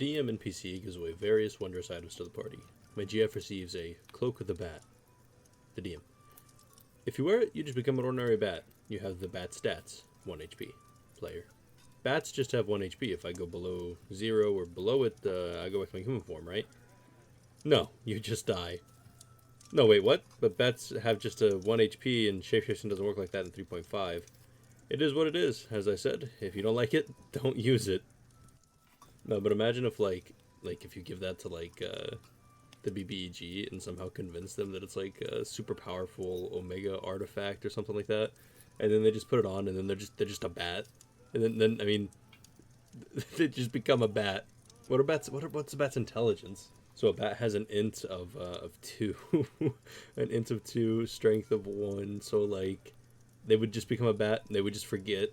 DM NPC gives away various wondrous items to the party. My GF receives a Cloak with a Bat. The DM. If you wear it, you just become an ordinary bat. You have the bat stats, 1 HP. Player. Bats just have 1 HP. If I go below 0 or below it, I go back to my human form, right? No, you just die. No, wait, what? But bats have just a 1 HP, and shapeshifting doesn't work like that in 3.5. It is what it is, as I said. If you don't like it, don't use it. No, but imagine if, like if you give that to, the BBEG and somehow convince them that it's, a super powerful Omega artifact or something like that, and then they just put it on, and then they're just a bat. And then I mean, they just become a bat. What's a bat's intelligence? So a bat has an int of 2, an int of 2, strength of 1. So they would just become a bat. And they would just forget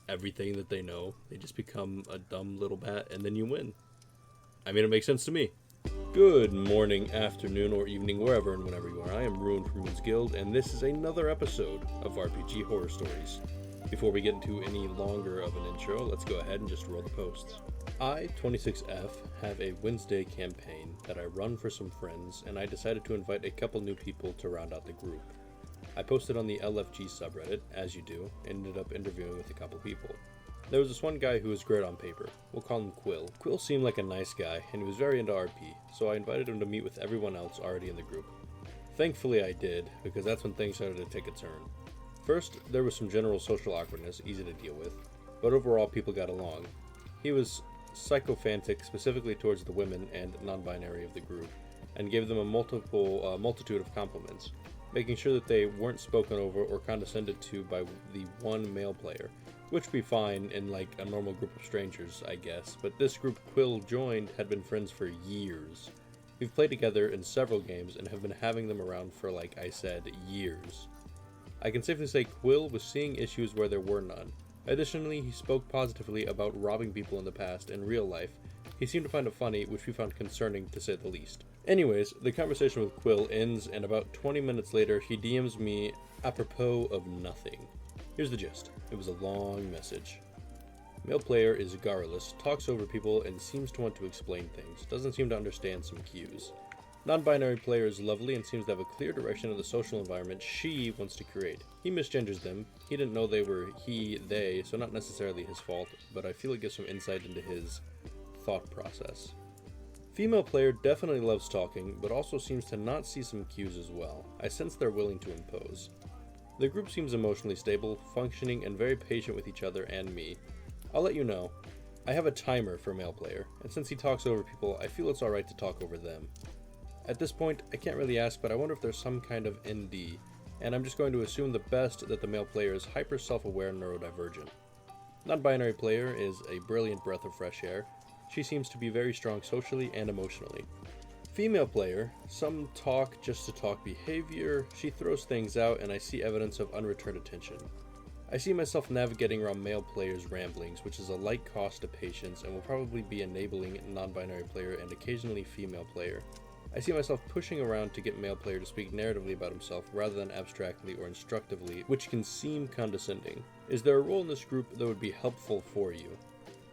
everything that they know. They just become a dumb little bat, and then you win. I mean, it makes sense to me. Good morning, afternoon, or evening, wherever and whenever you are. I am Rune from Rune'sGuild, and this is another episode of RPG Horror Stories. Before we get into any longer of an intro, let's go ahead and just roll the posts. I, 26F, have a Wednesday campaign that I run for some friends, and I decided to invite a couple new people to round out the group. I posted on the LFG subreddit, as you do, and ended up interviewing with a couple people. There was this one guy who was great on paper. We'll call him Quill. Quill seemed like a nice guy, and he was very into RP, so I invited him to meet with everyone else already in the group. Thankfully I did, because that's when things started to take a turn. First, there was some general social awkwardness, easy to deal with, but overall people got along. He was sycophantic specifically towards the women and non-binary of the group, and gave them a multitude of compliments, making sure that they weren't spoken over or condescended to by the one male player, which would be fine in a normal group of strangers, I guess, but this group Quill joined had been friends for years. We've played together in several games and have been having them around for, like I said, years. I can safely say Quill was seeing issues where there were none. Additionally, he spoke positively about robbing people in the past in real life. He seemed to find it funny, which we found concerning to say the least. Anyways, the conversation with Quill ends, and about 20 minutes later, he DMs me apropos of nothing. Here's the gist. It was a long message. Male player is garrulous, talks over people, and seems to want to explain things. Doesn't seem to understand some cues. Non-binary player is lovely and seems to have a clear direction of the social environment she wants to create. He misgenders them. He didn't know they were he, they, so not necessarily his fault, but I feel it gives some insight into his thought process. Female player definitely loves talking, but also seems to not see some cues as well. I sense they're willing to impose. The group seems emotionally stable, functioning, and very patient with each other and me. I'll let you know. I have a timer for male player, and since he talks over people, I feel it's alright to talk over them. At this point, I can't really ask, but I wonder if there's some kind of ND, and I'm just going to assume the best that the male player is hyper self-aware neurodivergent. Non-binary player is a brilliant breath of fresh air. She seems to be very strong socially and emotionally. Female player, some talk just to talk behavior. She throws things out, and I see evidence of unreturned attention. I see myself navigating around male player's ramblings, which is a light cost of patience and will probably be enabling non-binary player and occasionally female player. I see myself pushing around to get male player to speak narratively about himself rather than abstractly or instructively, which can seem condescending. Is there a role in this group that would be helpful for you?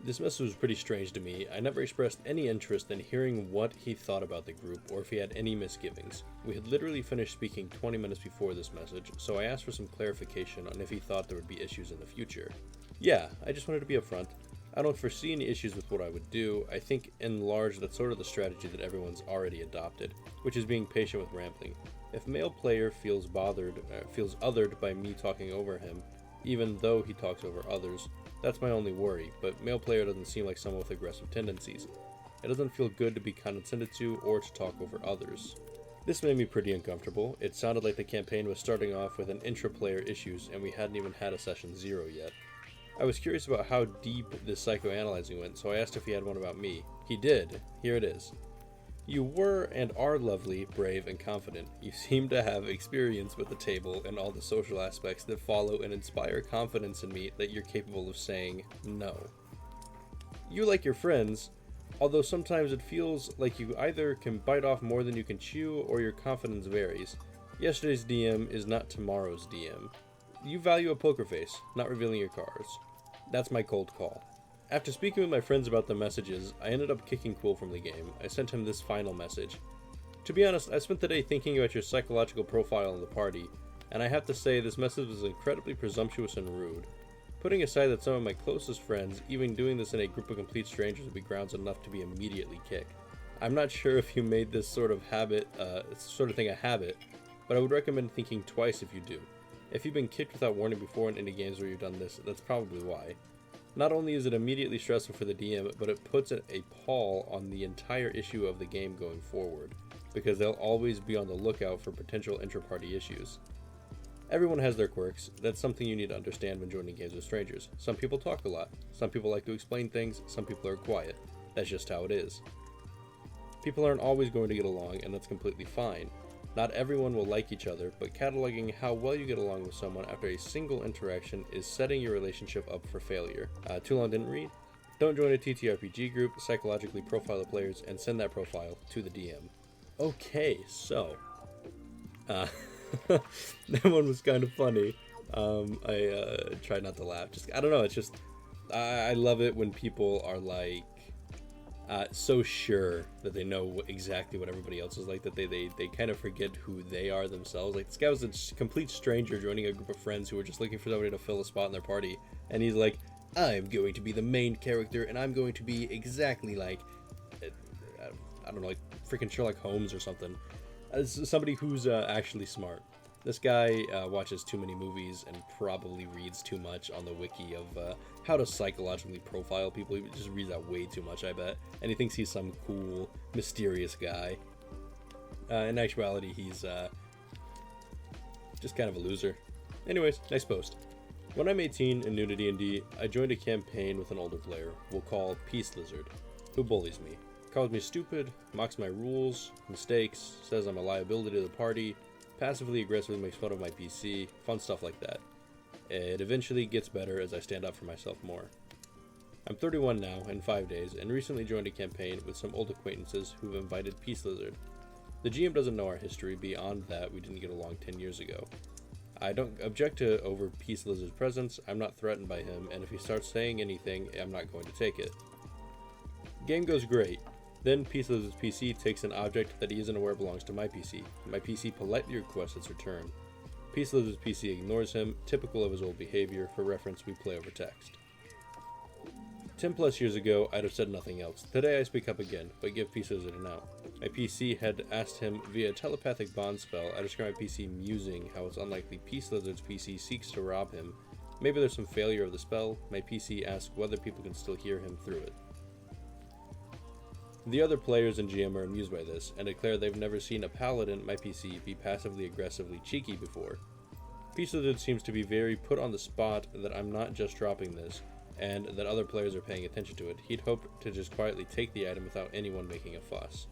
This message was pretty strange to me. I never expressed any interest in hearing what he thought about the group or if he had any misgivings. We had literally finished speaking 20 minutes before this message, so I asked for some clarification on if he thought there would be issues in the future. Yeah, I just wanted to be upfront. I don't foresee any issues with what I would do. I think in large that's sort of the strategy that everyone's already adopted, which is being patient with rambling. If male player feels othered by me talking over him, even though he talks over others, that's my only worry, but male player doesn't seem like someone with aggressive tendencies. It doesn't feel good to be condescended to or to talk over others. This made me pretty uncomfortable. It sounded like the campaign was starting off with an intra-player issues and we hadn't even had a session 0 yet. I was curious about how deep this psychoanalyzing went, so I asked if he had one about me. He did. Here it is. You were and are lovely, brave, and confident. You seem to have experience with the table and all the social aspects that follow and inspire confidence in me that you're capable of saying no. You like your friends, although sometimes it feels like you either can bite off more than you can chew or your confidence varies. Yesterday's DM is not tomorrow's DM. You value a poker face, not revealing your cards. That's my cold call. After speaking with my friends about the messages, I ended up kicking Quill from the game. I sent him this final message. To be honest, I spent the day thinking about your psychological profile in the party, and I have to say this message was incredibly presumptuous and rude. Putting aside that some of my closest friends, even doing this in a group of complete strangers would be grounds enough to be immediately kicked. I'm not sure if you made this sort of thing a habit, but I would recommend thinking twice if you do. If you've been kicked without warning before in any games where you've done this, that's probably why. Not only is it immediately stressful for the DM, but it puts a pall on the entire issue of the game going forward, because they'll always be on the lookout for potential intra-party issues. Everyone has their quirks. That's something you need to understand when joining games with strangers. Some people talk a lot, some people like to explain things, some people are quiet. That's just how it is. People aren't always going to get along, and that's completely fine. Not everyone will like each other, but cataloging how well you get along with someone after a single interaction is setting your relationship up for failure. Too long didn't read? Don't join a TTRPG group, psychologically profile the players, and send that profile to the DM. Okay, so... that one was kind of funny. I tried not to laugh. I don't know, it's just... I love it when people are like... so sure that they know exactly what everybody else is like, that they kind of forget who they are themselves. Like, this guy was a complete stranger joining a group of friends who were just looking for somebody to fill a spot in their party, and he's like, I'm going to be the main character, and I'm going to be exactly like, I don't know, like freaking Sherlock Holmes or something. Somebody who's actually smart. This guy watches too many movies and probably reads too much on the wiki of how to psychologically profile people. He just reads that way too much, I bet. And he thinks he's some cool, mysterious guy. In actuality, he's just kind of a loser. Anyways, nice post. When I'm 18 and new to D&D, I joined a campaign with an older player, we'll call Peace Lizard, who bullies me. Calls me stupid, mocks my rules, mistakes, says I'm a liability to the party, passively aggressively makes fun of my PC, fun stuff like that. It eventually gets better as I stand up for myself more. I'm 31 now, in 5 days, and recently joined a campaign with some old acquaintances who've invited Peace Lizard. The GM doesn't know our history beyond that we didn't get along 10 years ago. I don't object to over Peace Lizard's presence, I'm not threatened by him, and if he starts saying anything, I'm not going to take it. Game goes great. Then Peace Lizard's PC takes an object that he isn't aware belongs to my PC. My PC politely requests its return. Peace Lizard's PC ignores him, typical of his old behavior. For reference, we play over text. 10 plus years ago, I'd have said nothing else. Today I speak up again, but give Peace Lizard an out. My PC had asked him via telepathic bond spell. I describe my PC musing how it's unlikely Peace Lizard's PC seeks to rob him. Maybe there's some failure of the spell. My PC asks whether people can still hear him through it. The other players and GM are amused by this, and declare they've never seen a paladin, my PC, be passively aggressively cheeky before. Peace Lizard seems to be very put on the spot that I'm not just dropping this, and that other players are paying attention to it. He'd hoped to just quietly take the item without anyone making a fuss.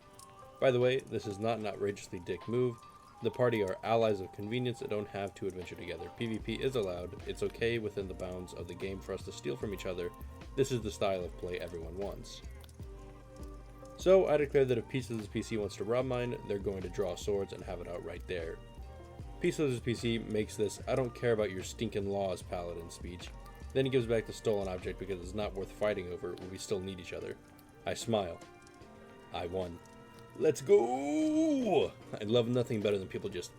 By the way, this is not an outrageously dick move. The party are allies of convenience that don't have to adventure together. PvP is allowed. It's okay within the bounds of the game for us to steal from each other. This is the style of play everyone wants. So I declare that if Peace Lizard's PC wants to rob mine, they're going to draw swords and have it out right there. Peace Lizard's PC makes this "I don't care about your stinking laws" paladin speech. Then he gives back the stolen object because it's not worth fighting over when we still need each other. I smile. I won. Let's go! I love nothing better than people just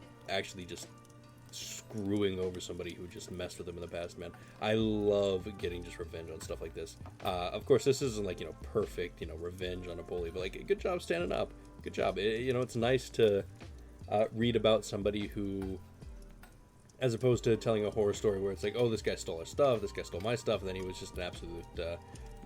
screwing over somebody who just messed with them in the past, man. I love getting just revenge on stuff like this. Of course, this isn't like, perfect, revenge on a bully, but like, good job standing up. Good job. It's nice to read about somebody who, as opposed to telling a horror story where it's like, oh, this guy stole our stuff, this guy stole my stuff, and then he was just an absolute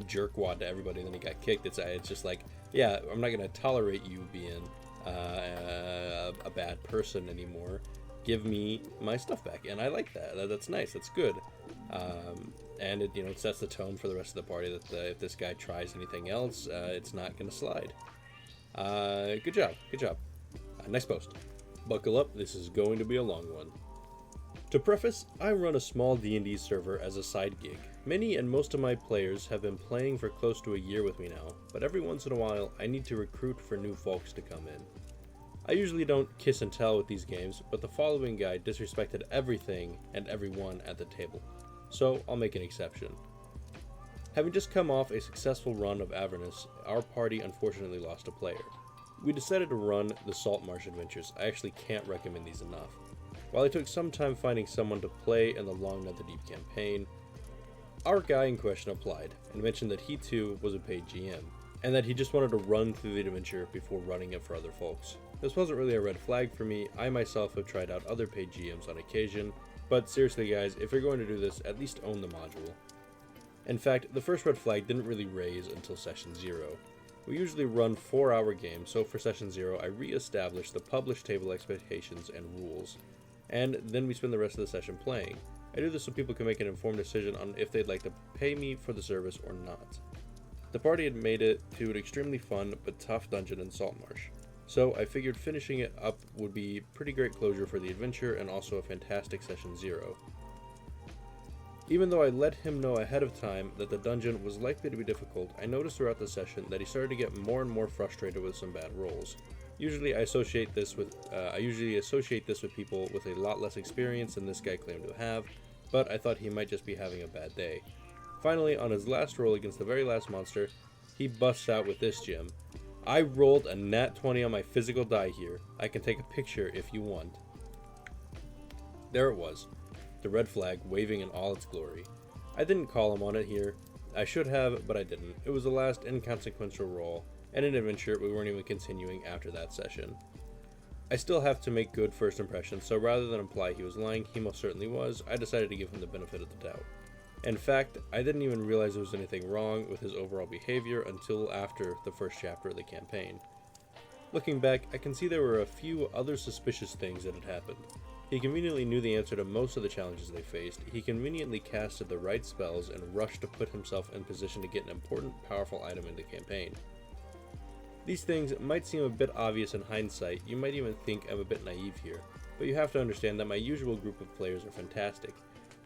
jerkwad to everybody, and then he got kicked. It's just like, yeah, I'm not going to tolerate you being a bad person anymore. Give me my stuff back, and I like that. That's nice. That's good, and it sets the tone for the rest of the party that if this guy tries anything else, it's not gonna slide. Good job. Nice post. Buckle up. This is going to be a long one. To preface, I run a small D&D server as a side gig. Many and most of my players have been playing for close to a year with me now, but every once in a while I need to recruit for new folks to come in. I usually don't kiss and tell with these games, but the following guy disrespected everything and everyone at the table, so I'll make an exception. Having just come off a successful run of Avernus, our party unfortunately lost a player. We decided to run the Salt Marsh Adventures. I actually can't recommend these enough. While it took some time finding someone to play in the Long Netherdeep campaign, our guy in question applied and mentioned that he too was a paid GM, and that he just wanted to run through the adventure before running it for other folks. This wasn't really a red flag for me. I myself have tried out other paid GMs on occasion, but seriously guys, if you're going to do this, at least own the module. In fact, the first red flag didn't really raise until session 0. We usually run 4-hour games, so for session 0 I re-established the published table expectations and rules, and then we spend the rest of the session playing. I do this so people can make an informed decision on if they'd like to pay me for the service or not. The party had made it to an extremely fun but tough dungeon in Saltmarsh, so I figured finishing it up would be pretty great closure for the adventure and also a fantastic session 0. Even though I let him know ahead of time that the dungeon was likely to be difficult, I noticed throughout the session that he started to get more and more frustrated with some bad rolls. Usually I associate this with people with a lot less experience than this guy claimed to have, but I thought he might just be having a bad day. Finally, on his last roll against the very last monster, he busts out with this gem. I rolled a nat 20 on my physical die here. I can take a picture if you want. There it was. The red flag waving in all its glory. I didn't call him on it here. I should have, but I didn't. It was the last inconsequential roll, and an adventure we weren't even continuing after that session. I still have to make good first impressions, so rather than imply he was lying, he most certainly was, I decided to give him the benefit of the doubt. In fact, I didn't even realize there was anything wrong with his overall behavior until after the first chapter of the campaign. Looking back, I can see there were a few other suspicious things that had happened. He conveniently knew the answer to most of the challenges they faced, he conveniently casted the right spells and rushed to put himself in position to get an important, powerful item in the campaign. These things might seem a bit obvious in hindsight, you might even think I'm a bit naive here, but you have to understand that my usual group of players are fantastic.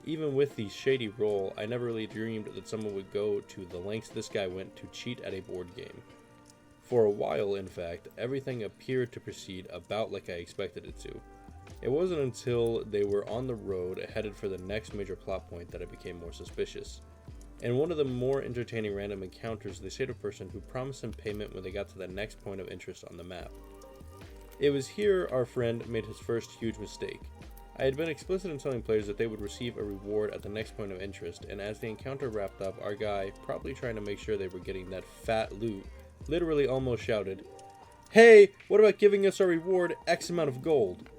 Even with the shady roll, I never really dreamed that someone would go to the lengths this guy went to cheat at a board game. For a while, in fact, everything appeared to proceed about like I expected it to. It wasn't until they were on the road headed for the next major plot point that I became more suspicious. In one of the more entertaining random encounters, they stayed a person who promised him payment when they got to the next point of interest on the map. It was here our friend made his first huge mistake. I had been explicit in telling players that they would receive a reward at the next point of interest, and as the encounter wrapped up, our guy, probably trying to make sure they were getting that fat loot, literally almost shouted, "Hey, what about giving us our reward X amount of gold?"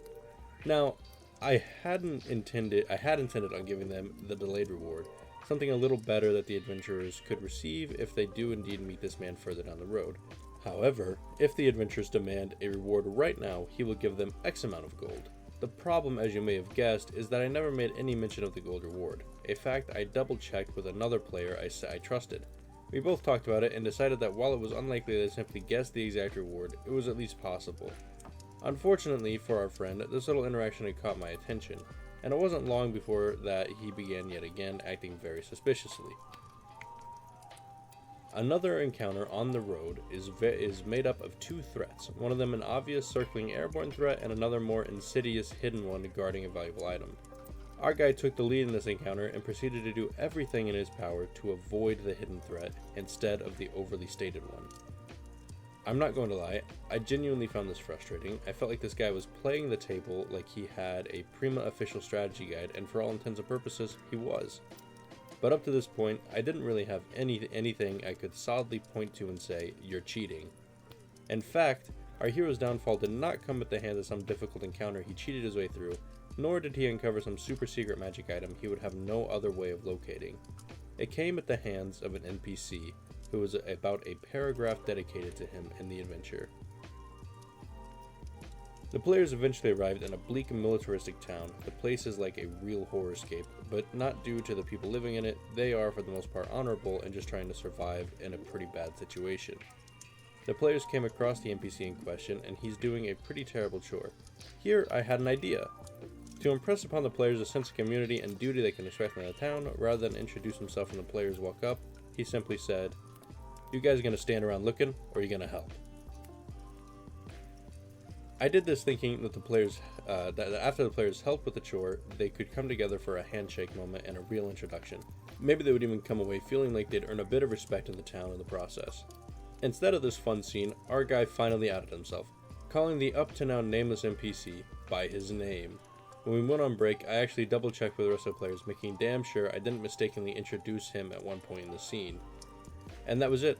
Now, I had intended on giving them the delayed reward, something a little better that the adventurers could receive if they do indeed meet this man further down the road. However, if the adventurers demand a reward right now, he will give them X amount of gold. The problem, as you may have guessed, is that I never made any mention of the gold reward, a fact I double-checked with another player I trusted. We both talked about it and decided that while it was unlikely that I simply guessed the exact reward, it was at least possible. Unfortunately for our friend, this little interaction had caught my attention, and it wasn't long before that he began yet again acting very suspiciously. Another encounter on the road is made up of two threats, one of them an obvious circling airborne threat and another more insidious hidden one guarding a valuable item. Our guy took the lead in this encounter and proceeded to do everything in his power to avoid the hidden threat instead of the overly stated one. I'm not going to lie, I genuinely found this frustrating. I felt like this guy was playing the table like he had a prima official strategy guide, and for all intents and purposes, he was. But up to this point, I didn't really have anything I could solidly point to and say, "You're cheating." In fact, our hero's downfall did not come at the hands of some difficult encounter he cheated his way through, nor did he uncover some super secret magic item he would have no other way of locating. It came at the hands of an NPC, who was about a paragraph dedicated to him in the adventure. The players eventually arrived in a bleak militaristic town. The place is like a real horrorscape, but not due to the people living in it. They are, for the most part, honorable and just trying to survive in a pretty bad situation. The players came across the NPC in question, and he's doing a pretty terrible chore. Here, I had an idea. To impress upon the players a sense of community and duty they can expect in the town, rather than introduce himself when the players walk up, he simply said, "You guys gonna stand around looking, or are you gonna help?" I did this thinking that the players, that after the players helped with the chore, they could come together for a handshake moment and a real introduction. Maybe they would even come away feeling like they'd earn a bit of respect in the town in the process. Instead of this fun scene, our guy finally outed himself, calling the up-to-now nameless NPC by his name. When we went on break, I actually double-checked with the rest of the players, making damn sure I didn't mistakenly introduce him at one point in the scene. And that was it.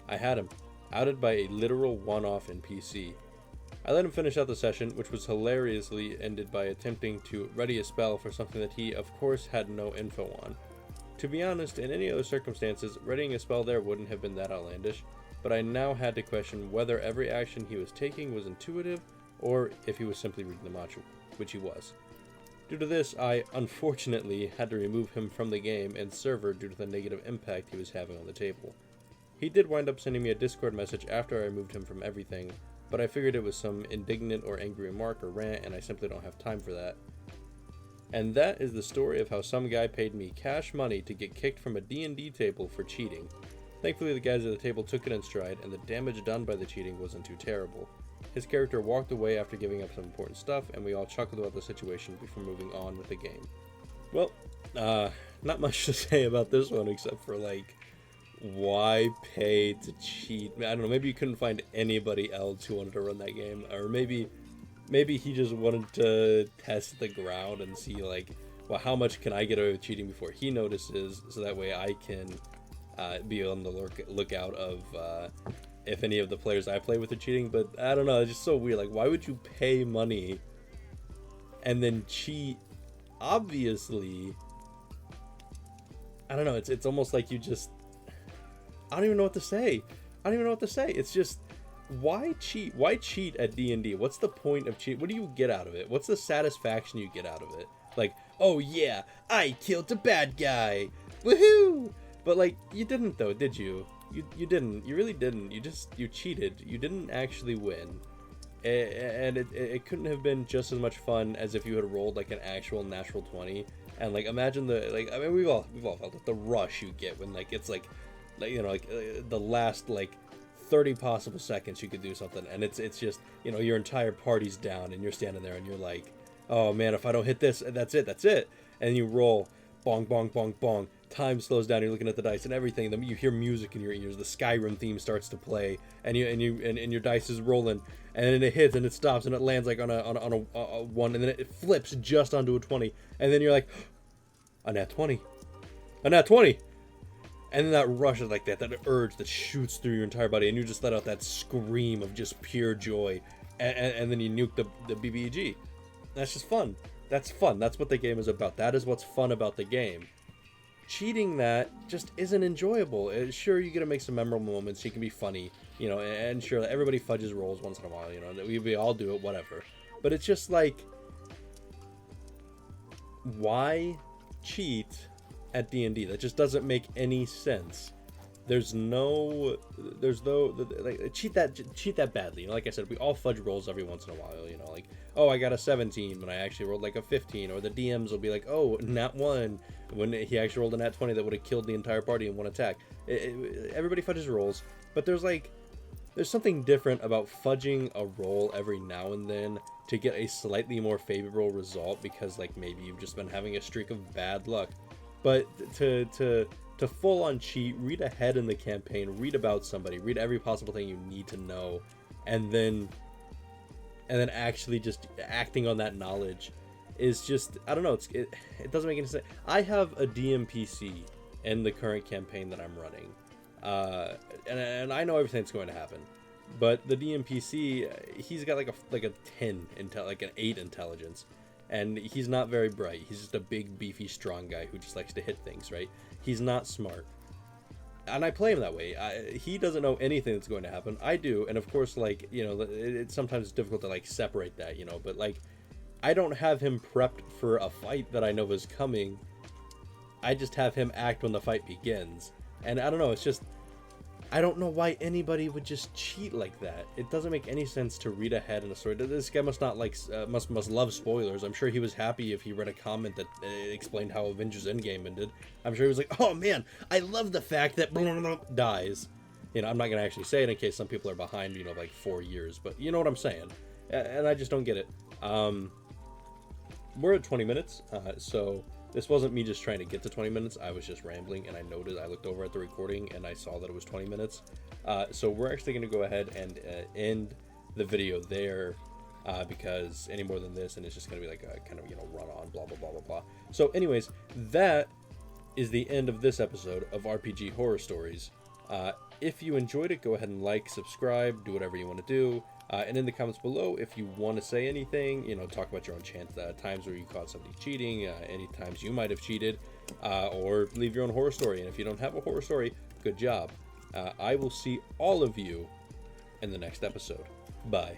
I had him, outed by a literal one-off NPC. I let him finish out the session, which was hilariously ended by attempting to ready a spell for something that he, of course, had no info on. To be honest, in any other circumstances, readying a spell there wouldn't have been that outlandish, but I now had to question whether every action he was taking was intuitive, or if he was simply reading the module, which he was. Due to this, I, unfortunately, had to remove him from the game and server due to the negative impact he was having on the table. He did wind up sending me a Discord message after I removed him from everything, but I figured it was some indignant or angry remark or rant, and I simply don't have time for that. And that is the story of how some guy paid me cash money to get kicked from a D&D table for cheating. Thankfully, the guys at the table took it in stride, and the damage done by the cheating wasn't too terrible. His character walked away after giving up some important stuff, and we all chuckled about the situation before moving on with the game. Well, not much to say about this one except for, like, why pay to cheat? I don't know, maybe you couldn't find anybody else who wanted to run that game, or maybe he just wanted to test the ground and see, like, well, how much can I get away with cheating before he notices, so that way I can be on the lookout of if any of the players I play with are cheating. But I don't know, it's just so weird. Like, why would you pay money and then cheat? Obviously, I don't know, it's almost like you just, I don't even know what to say. It's just, why cheat? Why cheat at D&D? What's the point of cheat? What do you get out of it? What's the satisfaction you get out of it? Like, oh yeah, I killed a bad guy, woohoo! But, like, you didn't though, did you? You didn't. You really didn't. You cheated. You didn't actually win. And it couldn't have been just as much fun as if you had rolled, like, an actual natural 20. And, like, imagine the, like, I mean, we've all felt it, the rush you get when, like, it's like you know, like, the last, like, 30 possible seconds you could do something, and it's just, you know, your entire party's down, and you're standing there, and you're like, oh man, if I don't hit this, that's it. And you roll, bong, bong, bong, bong. Time slows down. You're looking at the dice and everything. Then you hear music in your ears. The Skyrim theme starts to play, and your dice is rolling, and then it hits and it stops and it lands like on a 1, and then it flips just onto a 20, and then you're like, a nat 20, and then that rush is like that urge that shoots through your entire body, and you just let out that scream of just pure joy, and then you nuke the BBEG. That's just fun. That's fun. That's what the game is about. That is what's fun about the game. Cheating that just isn't enjoyable. Sure, you get to make some memorable moments. You can be funny, you know, and sure, everybody fudges rolls once in a while, you know, we all do it, whatever. But it's just like, why cheat at D&D? That just doesn't make any sense. There's no like, cheat that badly. You know, like I said, we all fudge rolls every once in a while, you know, like, oh, I got a 17 when I actually rolled like a 15, or the DMs will be like, oh, nat 1 when he actually rolled a nat 20 that would have killed the entire party in one attack. Everybody fudges rolls, but there's something different about fudging a roll every now and then to get a slightly more favorable result, because, like, maybe you've just been having a streak of bad luck. But to full on cheat, read ahead in the campaign, read about somebody, read every possible thing you need to know, and then actually just acting on that knowledge is just, I don't know, it doesn't make any sense. I have a DMPC in the current campaign that I'm running, and I know everything that's going to happen, but the DMPC, he's got like a 10 like an 8 intelligence, and he's not very bright. He's just a big, beefy, strong guy who just likes to hit things, right? He's not smart. And I play him that way. He doesn't know anything that's going to happen. I do, and of course, like, you know, it's sometimes difficult to, like, separate that, you know, but, like, I don't have him prepped for a fight that I know is coming. I just have him act when the fight begins. And I don't know, it's just, I don't know why anybody would just cheat like that. It doesn't make any sense to read ahead in a story. This guy must not like, must love spoilers. I'm sure he was happy if he read a comment that explained how Avengers Endgame ended. I'm sure he was like, oh man, I love the fact that blah, blah, blah, dies. You know, I'm not going to actually say it in case some people are behind, you know, like 4 years, but you know what I'm saying. and I just don't get it. We're at 20 minutes, so this wasn't me just trying to get to 20 minutes. I was just rambling, and I looked over at the recording, and I saw that it was 20 minutes. So we're actually going to go ahead and end the video there, because any more than this, and it's just going to be like a kind of, you know, run on, blah, blah, blah, blah, blah. So anyways, that is the end of this episode of RPG Horror Stories. If you enjoyed it, go ahead and like, subscribe, do whatever you want to do. And in the comments below, if you want to say anything, you know, talk about your own times where you caught somebody cheating, any times you might have cheated, or leave your own horror story. And if you don't have a horror story, good job. I will see all of you in the next episode. Bye.